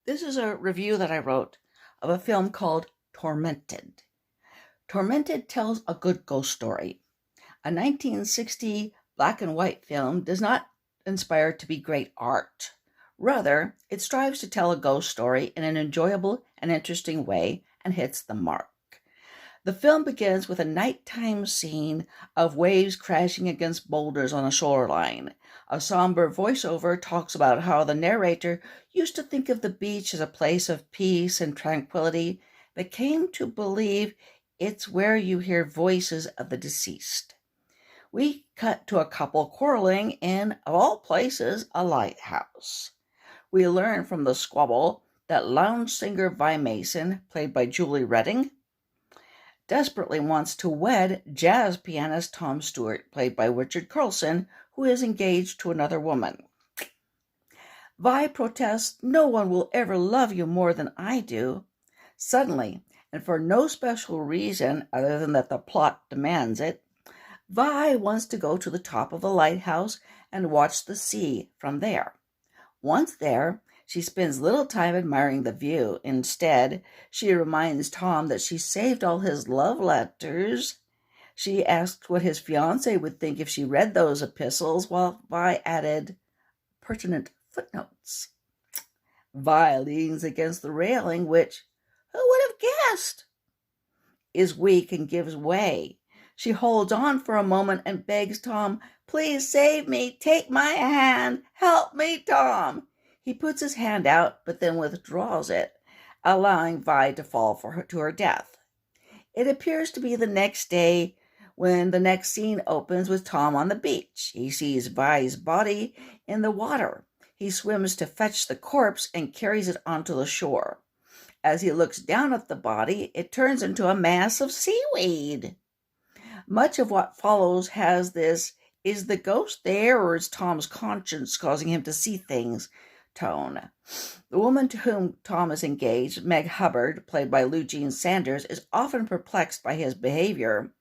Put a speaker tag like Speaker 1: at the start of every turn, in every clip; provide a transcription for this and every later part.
Speaker 1: This is a review that I wrote of a film called Tormented. Tormented tells a good ghost story. A 1960 black and white film does not inspire to be great art. Rather, it strives to tell a ghost story in an enjoyable and interesting way and hits the mark. The film begins with a nighttime scene of waves crashing against boulders on a shoreline. A somber voiceover talks about how the narrator used to think of the beach as a place of peace and tranquility, but came to believe it's where you hear voices of the deceased. We cut to a couple quarreling in, of all places, a lighthouse. We learn from the squabble that lounge singer Vi Mason, played by Julie Redding, desperately wants to wed jazz pianist Tom Stewart, played by Richard Carlson, who is engaged to another woman. Vi protests, "No one will ever love you more than I do." Suddenly, and for no special reason other than that the plot demands it, Vi wants to go to the top of the lighthouse and watch the sea from there. Once there, she spends little time admiring the view. Instead, she reminds Tom that she saved all his love letters. She asks what his fiancé would think if she read those epistles, while Vi added pertinent footnotes. Vi leans against the railing, which, who would have guessed, is weak and gives way. She holds on for a moment and begs Tom, "Please save me, take my hand, help me, Tom." He puts his hand out, but then withdraws it, allowing Vi to fall to her death. It appears to be the next day when the next scene opens with Tom on the beach. He sees Vi's body in the water. He swims to fetch the corpse and carries it onto the shore. As he looks down at the body, it turns into a mass of seaweed. Much of what follows has this "is the ghost there or is Tom's conscience causing him to see things" tone. The woman to whom Tom is engaged, Meg Hubbard, played by Lou Jean Sanders, is often perplexed by his behavior,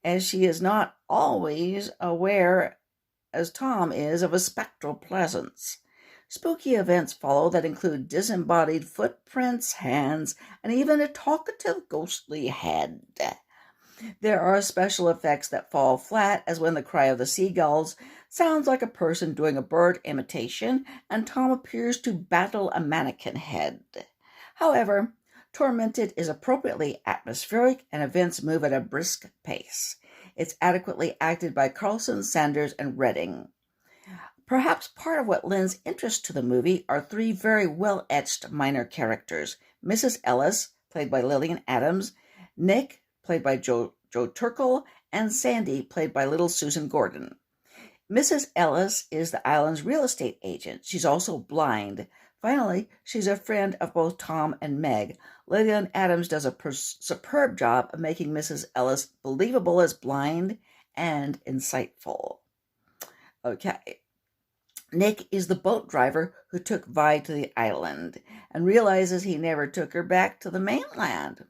Speaker 1: as she is not always aware, as Tom is, of a spectral presence. Spooky events follow that include disembodied footprints, hands, and even a talkative ghostly head. There are special effects that fall flat, as when the cry of the seagulls sounds like a person doing a bird imitation, and Tom appears to battle a mannequin head. However, Tormented is appropriately atmospheric, and events move at a brisk pace. It's adequately acted by Carlson, Sanders, and Redding. Perhaps part of what lends interest to the movie are three very well-etched minor characters: Mrs. Ellis, played by Lillian Adams, Nick, played by Joe Turkel, and Sandy, played by little Susan Gordon. Mrs. Ellis is the island's real estate agent. She's also blind. Finally, she's a friend of both Tom and Meg. Lillian Adams does a superb job of making Mrs. Ellis believable as blind and insightful. Okay. Nick is the boat driver who took Vi to the island and realizes he never took her back to the mainland.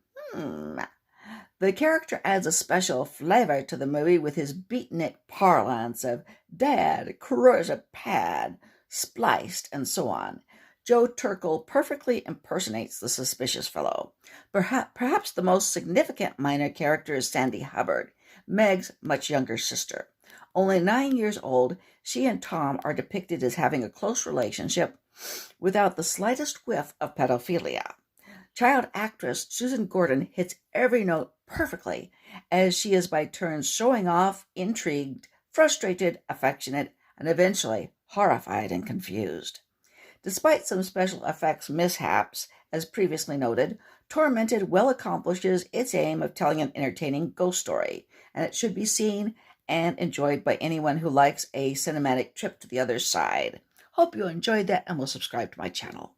Speaker 1: The character adds a special flavor to the movie with his beatnik parlance of dad, cruiser pad, spliced, and so on. Joe Turkel perfectly impersonates the suspicious fellow. Perhaps the most significant minor character is Sandy Hubbard, Meg's much younger sister. Only 9 years old, she and Tom are depicted as having a close relationship without the slightest whiff of pedophilia. Child actress Susan Gordon hits every note perfectly, as she is by turns showing off, intrigued, frustrated, affectionate, and eventually horrified and confused. Despite some special effects mishaps, as previously noted, Tormented well accomplishes its aim of telling an entertaining ghost story, and it should be seen and enjoyed by anyone who likes a cinematic trip to the other side. Hope you enjoyed that and will subscribe to my channel.